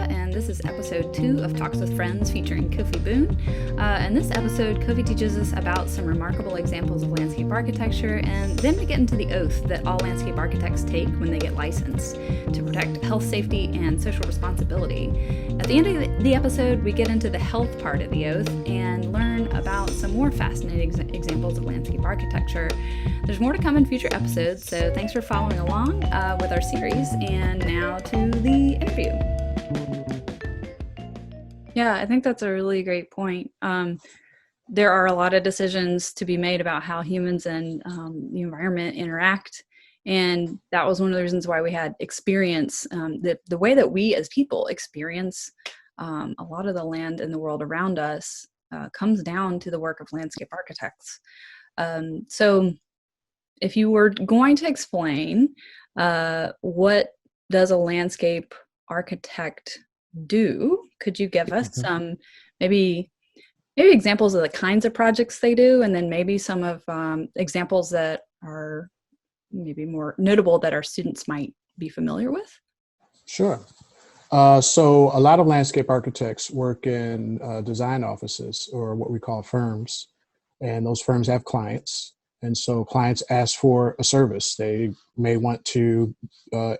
and this is episode 2 of Talks with Friends featuring Kofi Boone. In this episode, Kofi teaches us about some remarkable examples of landscape architecture, and then we get into the oath that all landscape architects take when they get licensed to protect health, safety, and social responsibility. At the end of the episode, we get into the health part of the oath and learn about some more fascinating examples of landscape architecture. There's more to come in future episodes, so thanks for following along with our series, and now to the interview. Yeah, I think that's a really great point. There are a lot of decisions to be made about how humans and the environment interact, and that was one of the reasons why we had experience, the way that we as people experience a lot of the land in the world around us comes down to the work of landscape architects. So if you were going to explain what does a landscape architect do, could you give us some maybe examples of the kinds of projects they do, and then maybe some of examples that are maybe more notable that our students might be familiar with? Sure. So a lot of landscape architects work in design offices, or what we call firms, and those firms have clients. And so clients ask for a service. They may want to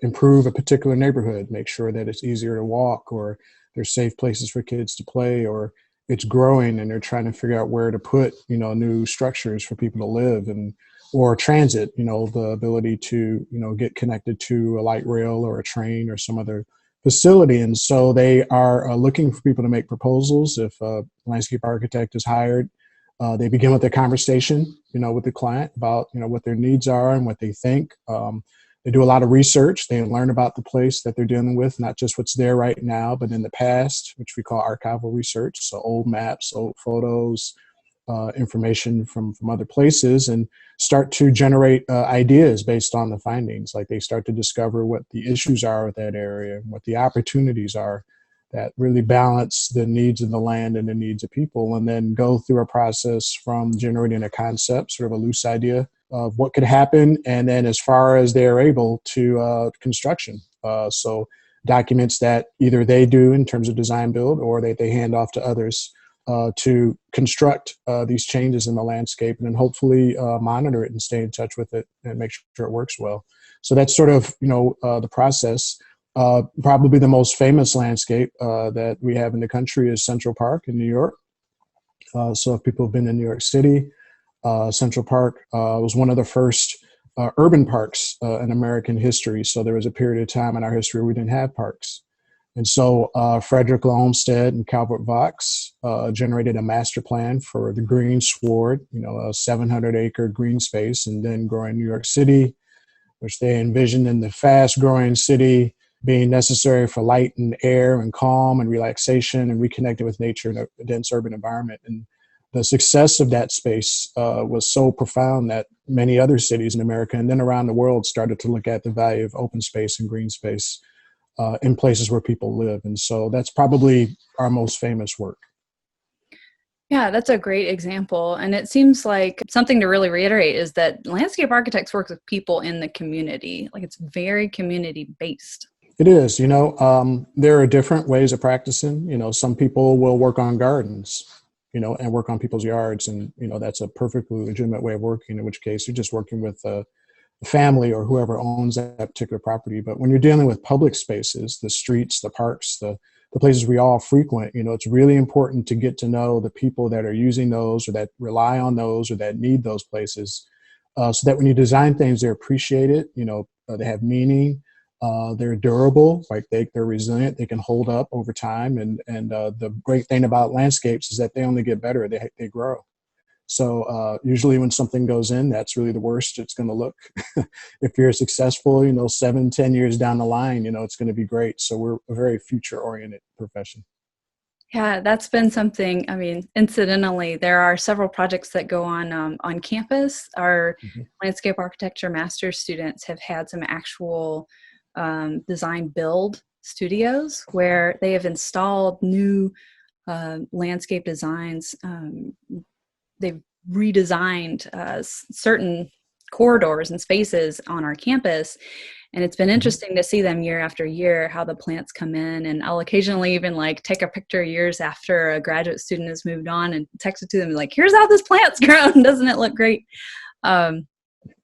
improve a particular neighborhood, make sure that it's easier to walk, or there's safe places for kids to play, or it's growing and they're trying to figure out where to put, new structures for people to live, and or transit, the ability to, get connected to a light rail or a train or some other facility. And so they are looking for people to make proposals. If a landscape architect is hired, they begin with a conversation, with the client about, what their needs are and what they think. They do a lot of research. They learn about the place that they're dealing with, not just what's there right now, but in the past, which we call archival research. So old maps, old photos, information from other places, and start to generate ideas based on the findings. Like they start to discover what the issues are with that area and what the opportunities are that really balance the needs of the land and the needs of people, and then go through a process from generating a concept, sort of a loose idea of what could happen, and then as far as they're able to construction. So documents that either they do in terms of design build, or that they hand off to others to construct these changes in the landscape, and then hopefully monitor it and stay in touch with it and make sure it works well. So that's sort of, the process. Probably the most famous landscape that we have in the country is Central Park in New York. So if people have been in New York City, Central Park was one of the first urban parks in American history. So there was a period of time in our history where we didn't have parks. And so Frederick Olmsted and Calvert Vaux generated a master plan for the green sward, a 700-acre green space, and then growing New York City, which they envisioned in the fast-growing city being necessary for light and air and calm and relaxation and reconnecting with nature in a dense urban environment. And the success of that space was so profound that many other cities in America and then around the world started to look at the value of open space and green space in places where people live. And so that's probably our most famous work. Yeah, that's a great example. And it seems like something to really reiterate is that landscape architects work with people in the community. Like, it's very community based. It is, there are different ways of practicing. Some people will work on gardens, and work on people's yards. And, that's a perfectly legitimate way of working, in which case you're just working with a family or whoever owns that particular property. But when you're dealing with public spaces, the streets, the parks, the places we all frequent, it's really important to get to know the people that are using those, or that rely on those, or that need those places, so that when you design things, they're appreciated, they have meaning. They're durable, like they're resilient, they can hold up over time. And the great thing about landscapes is that they only get better, they grow. So usually when something goes in, that's really the worst it's going to look. If you're successful, 7-10 years down the line, it's going to be great. So we're a very future-oriented profession. Yeah, that's been something. I mean, incidentally, there are several projects that go on campus. Our landscape architecture master's students have had some actual design build studios where they have installed new landscape designs. They've redesigned certain corridors and spaces on our campus, And it's been Mhm. interesting to see them year after year, how the plants come in. And I'll occasionally even like take a picture years after a graduate student has moved on and text it to them like, here's how this plant's grown. Doesn't it look great? Um,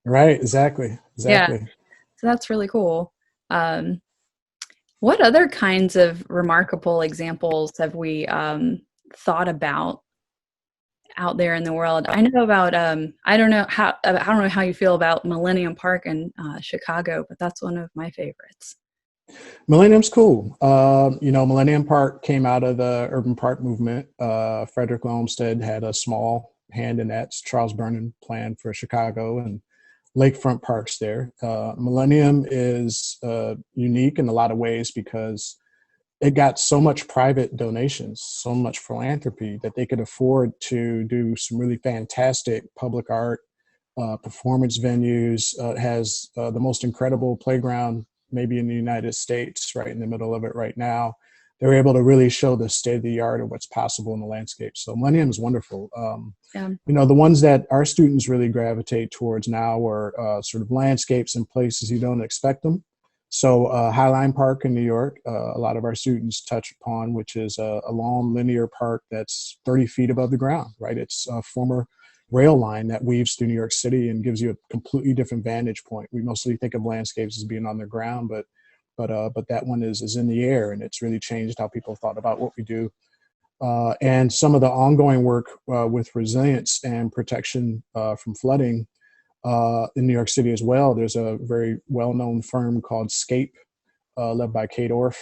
Right, exactly, yeah, exactly. so that's really cool. Um, what other kinds of remarkable examples have we thought about out there in the world? I know about I don't know how you feel about Millennium Park in Chicago, but that's one of my favorites. Millennium's cool. Millennium Park came out of the urban park movement. Frederick Olmsted had a small hand in that. Charles Vernon planned for Chicago and lakefront parks there. Millennium is unique in a lot of ways because it got so much private donations, so much philanthropy that they could afford to do some really fantastic public art, performance venues. It has the most incredible playground maybe in the United States, right in the middle of it right now. They're able to really show the state of the art of what's possible in the landscape. So Millennium is wonderful. Yeah. The ones that our students really gravitate towards now are sort of landscapes and places you don't expect them. So Highline Park in New York, a lot of our students touch upon, which is a long linear park that's 30 feet above the ground, right? It's a former rail line that weaves through New York City and gives you a completely different vantage point. We mostly think of landscapes as being on the ground, but that one is in the air, and it's really changed how people thought about what we do. And some of the ongoing work with resilience and protection from flooding in New York City as well. There's a very well-known firm called Scape, led by Kate Orff,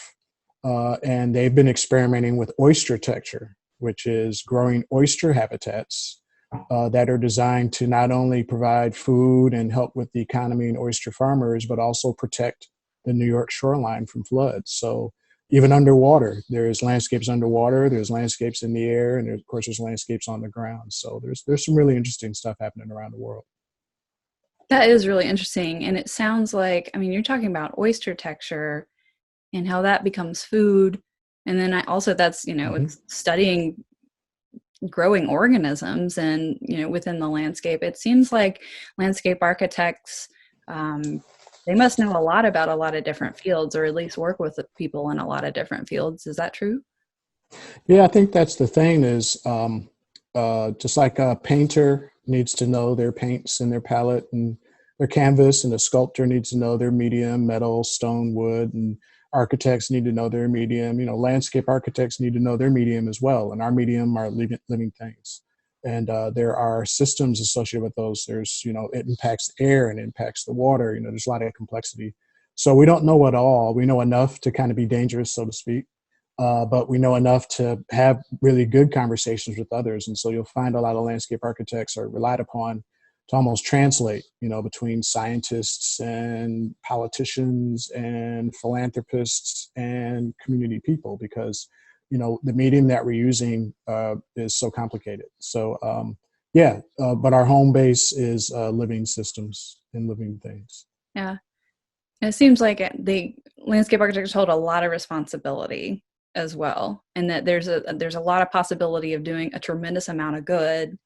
and they've been experimenting with oyster texture, which is growing oyster habitats that are designed to not only provide food and help with the economy and oyster farmers, but also protect the New York shoreline from floods. So even underwater, there's landscapes underwater, there's landscapes in the air, and of course there's landscapes on the ground. So there's some really interesting stuff happening around the world. That is really interesting. And it sounds like, I mean, you're talking about oyster texture and how that becomes food. And then I also, that's, Mm-hmm. it's studying growing organisms and, within the landscape. It seems like landscape architects, they must know a lot about a lot of different fields, or at least work with people in a lot of different fields. Is that true? Yeah, I think that's the thing is just like a painter needs to know their paints and their palette and their canvas, and a sculptor needs to know their medium, metal, stone, wood, and architects need to know their medium. Landscape architects need to know their medium as well. And our medium are living things. And there are systems associated with those. It impacts air and impacts the water. There's a lot of complexity. So we don't know it all. We know enough to kind of be dangerous, so to speak, but we know enough to have really good conversations with others. And so you'll find a lot of landscape architects are relied upon to almost translate, between scientists and politicians and philanthropists and community people, because, the medium that we're using is so complicated. So, but our home base is living systems and living things. Yeah. And it seems like the landscape architects hold a lot of responsibility as well, and that there's a lot of possibility of doing a tremendous amount of good,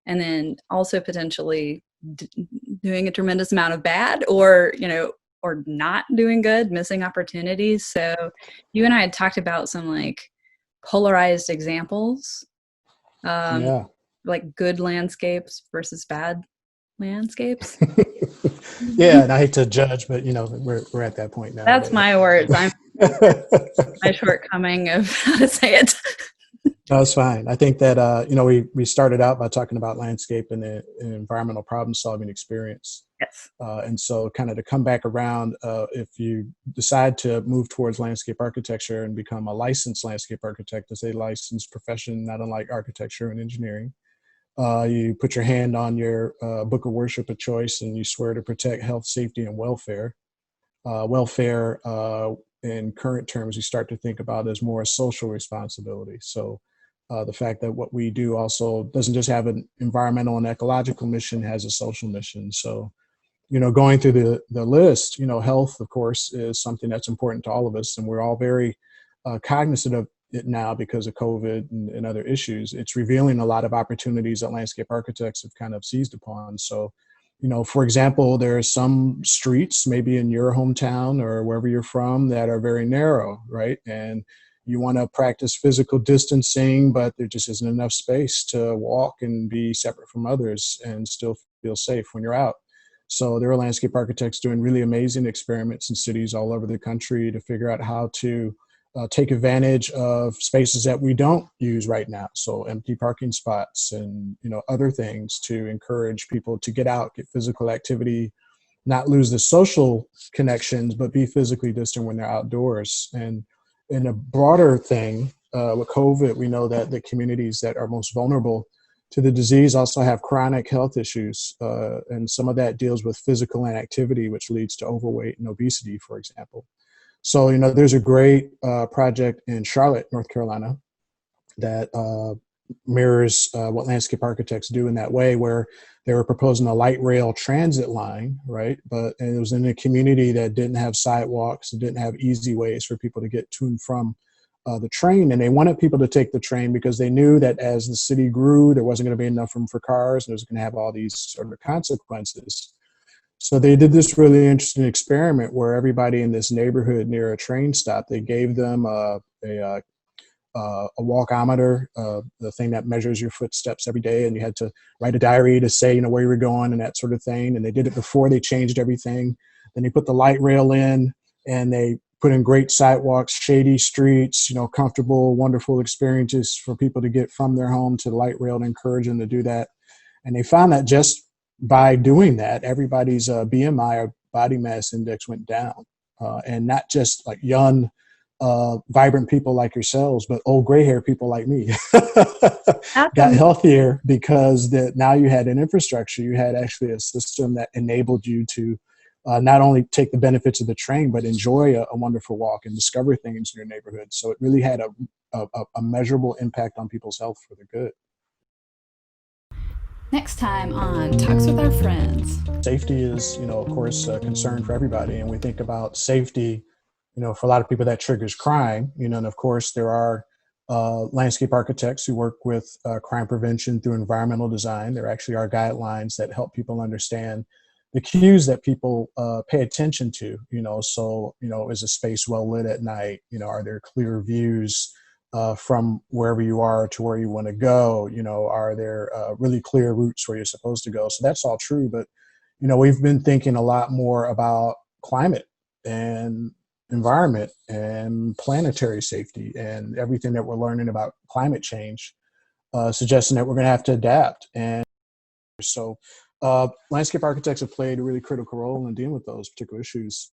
and then also potentially doing a tremendous amount of bad, or not doing good, missing opportunities. So you and I had talked about some like polarized examples, um, Yeah. like good landscapes versus bad landscapes. Yeah, and I hate to judge, but we're at that point now. That's my words. I'm my shortcoming of how to say it. No, it's fine. I think that we started out by talking about landscape and an environmental problem solving experience, Yes. and so kind of to come back around, if you decide to move towards landscape architecture and become a licensed landscape architect, it's a licensed profession, not unlike architecture and engineering. You put your hand on your book of worship of choice, and you swear to protect health, safety, and welfare. Welfare, in current terms, we start to think about as more a social responsibility. So the fact that what we do also doesn't just have an environmental and ecological mission, has a social mission. So, going through the list, health, of course, is something that's important to all of us. And we're all very cognizant of it now because of COVID and other issues. It's revealing a lot of opportunities that landscape architects have kind of seized upon. So, For example, there are some streets, maybe in your hometown or wherever you're from, that are very narrow, right? And you want to practice physical distancing, but there just isn't enough space to walk and be separate from others and still feel safe when you're out. So there are landscape architects doing really amazing experiments in cities all over the country to figure out how to take advantage of spaces that we don't use right now. So empty parking spots and other things to encourage people to get out, get physical activity, not lose the social connections, but be physically distant when they're outdoors. And in a broader thing, with COVID, we know that the communities that are most vulnerable to the disease also have chronic health issues. And some of that deals with physical inactivity, which leads to overweight and obesity, for example. So, there's a great project in Charlotte, North Carolina, that mirrors what landscape architects do in that way, where they were proposing a light rail transit line, right? But it was in a community that didn't have sidewalks, and didn't have easy ways for people to get to and from the train. And they wanted people to take the train because they knew that as the city grew, there wasn't going to be enough room for cars, and it was going to have all these sort of consequences. So they did this really interesting experiment where everybody in this neighborhood near a train stop, they gave them a walkometer, the thing that measures your footsteps every day, and you had to write a diary to say where you were going and that sort of thing. And they did it before they changed everything. Then they put the light rail in, and they put in great sidewalks, shady streets, comfortable, wonderful experiences for people to get from their home to the light rail, to encourage them to do that. And they found that just by doing that, everybody's BMI, or body mass index, went down. And not just like young, vibrant people like yourselves, but old gray hair people like me got healthier because now you had an infrastructure. You had actually a system that enabled you to not only take the benefits of the train, but enjoy a wonderful walk and discover things in your neighborhood. So it really had a measurable impact on people's health for the good. Next time on Talks with Our Friends. Safety is, of course, a concern for everybody. And we think about safety, for a lot of people that triggers crime, and of course there are landscape architects who work with crime prevention through environmental design. There actually are guidelines that help people understand the cues that people pay attention to, so, is a space well lit at night? Are there clear views from wherever you are to where you want to go? Are there really clear routes where you're supposed to go? So that's all true. But, we've been thinking a lot more about climate and environment and planetary safety and everything that we're learning about climate change, suggesting that we're going to have to adapt. And so landscape architects have played a really critical role in dealing with those particular issues.